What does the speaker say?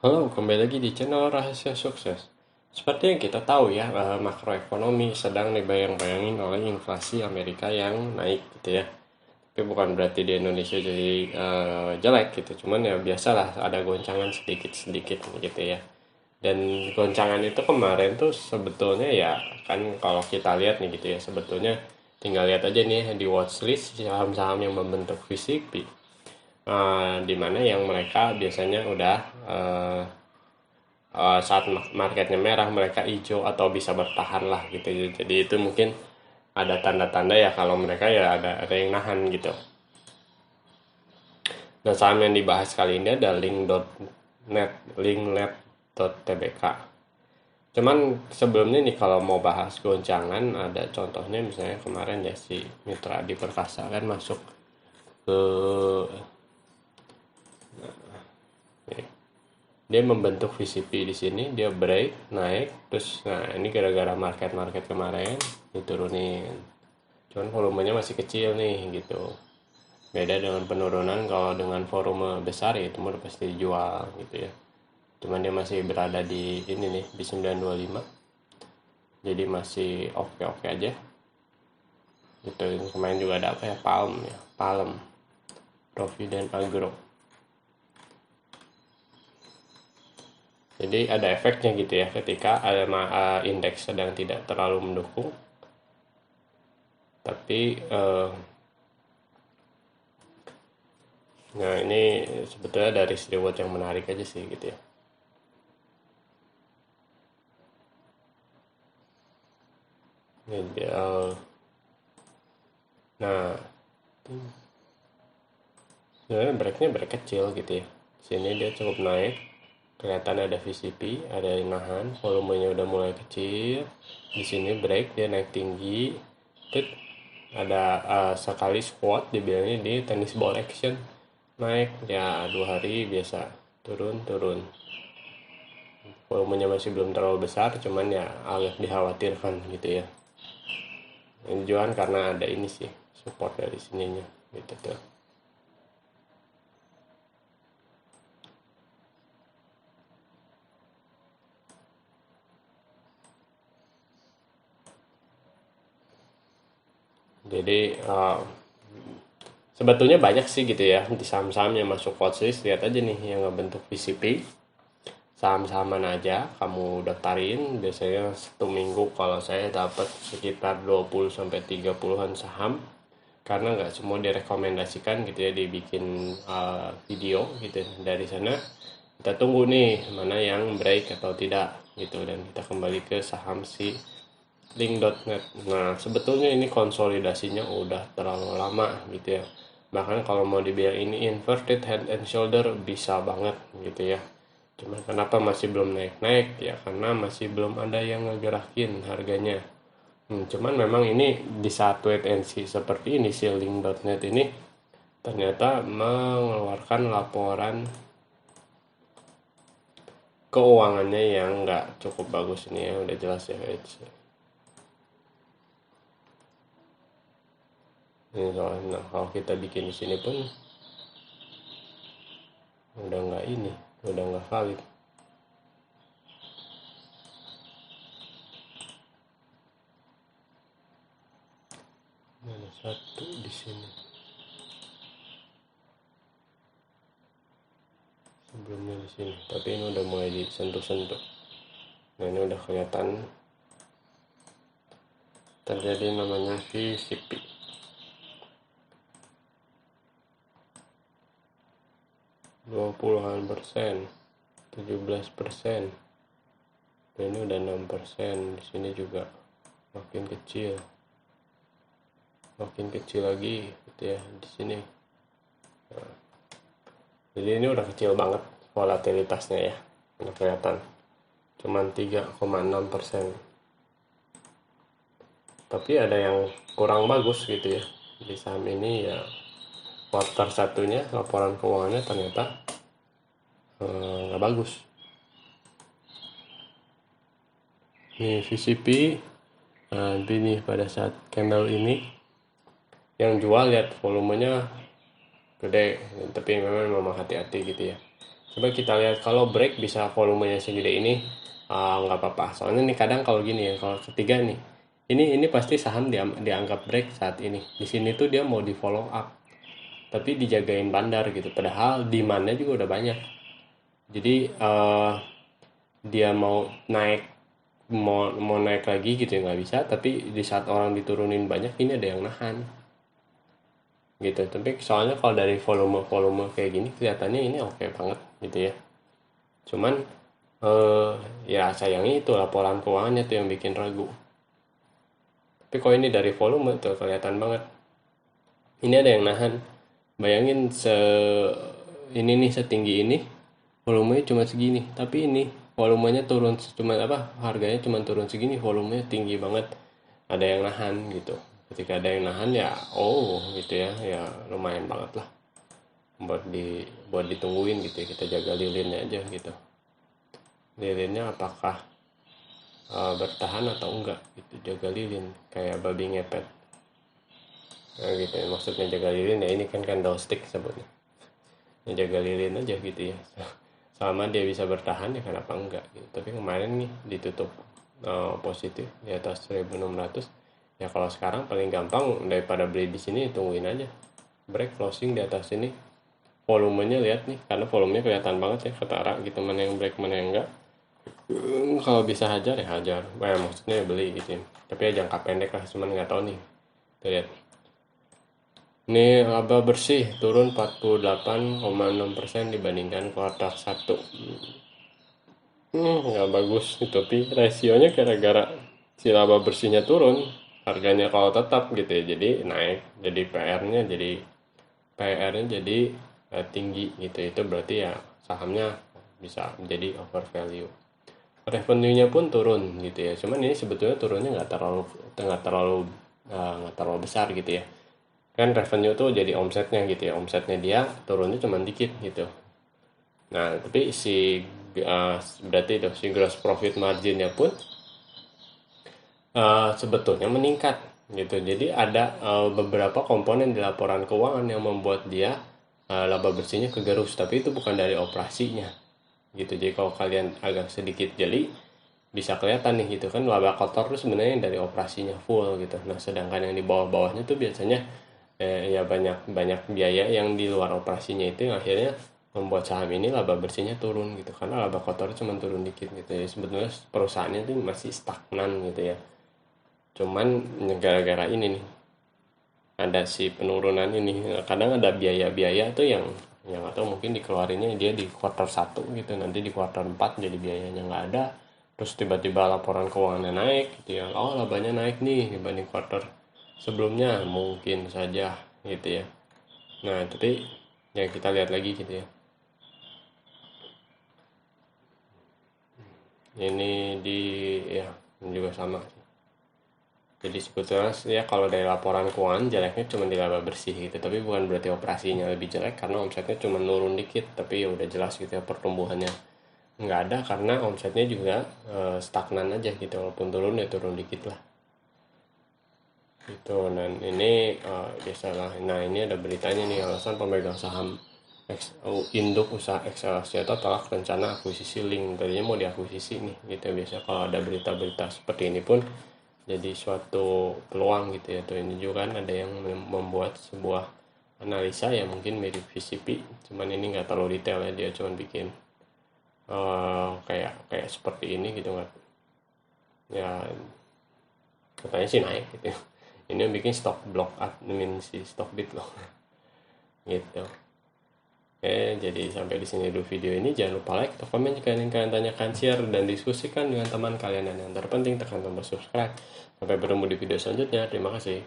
Halo, kembali lagi di channel Rahasia Sukses. Seperti yang kita tahu ya, makroekonomi sedang dibayang-bayangin oleh inflasi Amerika yang naik gitu ya. Tapi bukan berarti di Indonesia jadi jelek gitu, cuman ya biasalah ada goncangan sedikit-sedikit gitu ya. Dan goncangan itu kemarin tuh sebetulnya ya kan kalau kita lihat nih gitu ya, sebetulnya tinggal lihat aja nih di watchlist saham-saham yang membentuk VCP. Di mana yang mereka biasanya udah saat marketnya merah mereka hijau atau bisa bertahan lah gitu. Jadi itu mungkin ada tanda-tanda ya kalau mereka ya ada yang nahan gitu. Nah, saham yang dibahas kali ini ada linknet.tbk. Cuman sebelumnya nih kalau mau bahas goncangan ada contohnya misalnya kemarin ya si Mitra Adi Perkasa kan masuk ke dia membentuk VCP di sini, dia break naik terus. Nah, ini gara-gara market kemarin diturunin, cuman volumenya masih kecil nih gitu. Beda dengan penurunan, kalau dengan volume besar ya itu udah pasti dijual gitu ya. Cuman dia masih berada di ini nih di 925, jadi masih oke aja gitu. Kemarin juga ada apa ya, Palm Provident Agro. Jadi ada efeknya gitu ya ketika ada indeks sedang tidak terlalu mendukung, tapi nah ini sebetulnya dari reward yang menarik aja sih gitu ya. Jadi, nah sebenarnya break kecil gitu ya. Sini dia cukup naik, kelihatan ada VCP, ada yang nahan, volumenya udah mulai kecil. Di sini break dia naik tinggi, terus ada sekali squat dibilangnya di tennis ball action, naik ya 2 hari biasa, turun turun. Volumenya masih belum terlalu besar, cuman ya agak dikhawatirkan gitu ya. Ini juga karena ada ini sih support dari sininya gitu tuh. Jadi sebetulnya banyak sih gitu ya di saham-saham yang masuk watchlist. Lihat aja nih yang ngebentuk VCP, saham-saham mana aja kamu daftarin. Biasanya 1 minggu kalau saya dapat sekitar 20 sampai 30-an saham, karena nggak semua direkomendasikan gitu ya dibikin video gitu. Dari sana kita tunggu nih mana yang break atau tidak gitu, dan kita kembali ke saham si link.net. Nah, sebetulnya ini konsolidasinya udah terlalu lama gitu ya. Bahkan kalau mau dibilang ini inverted head and shoulder bisa banget gitu ya. Cuman kenapa masih belum naik-naik ya, karena masih belum ada yang ngegerakin harganya. Cuman memang ini di saat wait and see seperti ini si link.net ini ternyata mengeluarkan laporan keuangannya yang nggak cukup bagus. Ini ya udah jelas ya. Ini soalnya kalau kita bikin di sini pun udah nggak valid. Mana satu di sini sebelumnya di sini, tapi ini udah mulai disentuh-sentuh. Nah, ini udah kelihatan terjadi namanya VCP. 20-an persen, 17%, dan ini udah 6%. Di sini juga makin kecil lagi gitu ya di sini. Nah, jadi ini udah kecil banget volatilitasnya ya, udah kelihatan cuman 3,6%. Tapi ada yang kurang bagus gitu ya di saham ini ya. Quarter satunya laporan keuangannya ternyata nggak bagus. Ini VCP. Nanti nih pada saat candle ini yang jual lihat volumenya gede, tapi memang hati-hati gitu ya. Coba kita lihat kalau break bisa volumenya segede ini, nggak apa-apa. Soalnya nih kadang kalau gini ya, kalau ketiga nih, ini pasti saham dianggap break saat ini. Di sini tuh dia mau di follow up, tapi dijagain bandar gitu. Padahal demandnya juga udah banyak. Jadi dia mau naik, mau naik lagi gitu ya nggak bisa. Tapi di saat orang diturunin banyak, ini ada yang nahan gitu. Tapi soalnya kalau dari volume kayak gini kelihatannya ini oke banget gitu ya. Cuman ya sayangnya itu laporan keuangannya tuh yang bikin ragu. Tapi kalau ini dari volume tuh kelihatan banget. Ini ada yang nahan. Bayangin ini nih setinggi ini, volumenya cuma segini. Tapi ini volumenya turun cuma apa? Harganya cuma turun segini, volumenya tinggi banget. Ada yang nahan gitu. Ketika ada yang nahan ya, gitu ya, ya lumayan banget lah. Buat ditungguin gitu ya. Kita jaga lilinnya aja gitu. Lilinnya apakah bertahan atau enggak gitu, jaga lilin kayak babi ngepet. Nah, gitu ya, maksudnya jaga lilin ya, ini kan candlestick sebutnya ya, jaga lilin aja gitu ya. Selama dia bisa bertahan ya kenapa enggak gitu. Tapi kemarin nih ditutup positif di atas 1600 ya. Kalau sekarang paling gampang daripada beli di sini, tungguin aja break closing di atas ini. Volumenya lihat nih, karena volumenya kelihatan banget ya ketara gitu, mana yang break mana yang enggak. Kalau bisa hajar ya hajar, maksudnya ya beli gitu ya. Tapi ya jangka pendek lah, cuman nggak tahu nih. Tuh lihat, ini laba bersih turun 48,6% dibandingkan kuartal 1. Nggak bagus nih, tapi rasionya gara-gara si laba bersihnya turun, harganya kalau tetap gitu ya jadi naik, jadi PR-nya jadi tinggi gitu. Itu berarti ya sahamnya bisa menjadi over value. Revenue-nya pun turun gitu ya. Cuman ini sebetulnya turunnya nggak terlalu besar gitu ya. Kan revenue tuh jadi omsetnya gitu ya. Omsetnya dia turunnya cuma dikit gitu. Nah, tapi berarti itu si gross profit marginnya pun sebetulnya meningkat gitu. Jadi ada beberapa komponen di laporan keuangan yang membuat dia laba bersihnya kegerus, tapi itu bukan dari operasinya gitu. Jadi kalau kalian agak sedikit jeli bisa kelihatan nih gitu kan, laba kotor itu sebenarnya dari operasinya full gitu. Nah, sedangkan yang di bawah-bawahnya tuh biasanya ya banyak biaya yang di luar operasinya, itu yang akhirnya membuat saham ini laba bersihnya turun gitu, karena laba kotor cuma turun dikit gitu ya. Sebetulnya perusahaannya tuh masih stagnan gitu ya. Cuman gara-gara ini nih ada si penurunan ini, kadang ada biaya-biaya tuh yang atau mungkin dikeluarinnya dia di kuartal 1 gitu, nanti di kuartal 4 jadi biayanya nggak ada, terus tiba-tiba laporan keuangannya naik gitu ya, labanya naik nih dibanding kuartal sebelumnya, mungkin saja gitu ya. Nah, tapi ya kita lihat lagi gitu ya. Ini ya juga sama. Jadi sebetulnya ya kalau dari laporan keuangan jeleknya cuma di laba bersih gitu, tapi bukan berarti operasinya lebih jelek karena omsetnya cuma nurun dikit. Tapi ya udah jelas gitu ya, pertumbuhannya nggak ada karena omsetnya juga stagnan aja gitu, walaupun turun ya turun dikit lah gitu. Dan ini biasalah. Nah, ini ada beritanya nih, alasan pemegang saham induk usaha XL Axiata tolak rencana akuisisi Link. Tadinya mau diakuisisi nih gitu. Biasa kalau ada berita-berita seperti ini pun jadi suatu peluang gitu ya. Tuh ini juga kan ada yang membuat sebuah analisa yang mungkin mirip VCP, cuman ini nggak terlalu detail ya, dia cuman bikin kayak seperti ini gitu, nggak ya, katanya sih naik gitu. Ini yang bikin stock block admin si Stockbit loh gitu. Oke, jadi sampai di sini dulu video ini. Jangan lupa like atau komen jika ingin kalian tanyakan, share dan diskusikan dengan teman kalian, dan yang terpenting tekan tombol subscribe. Sampai bertemu di video selanjutnya. Terima kasih.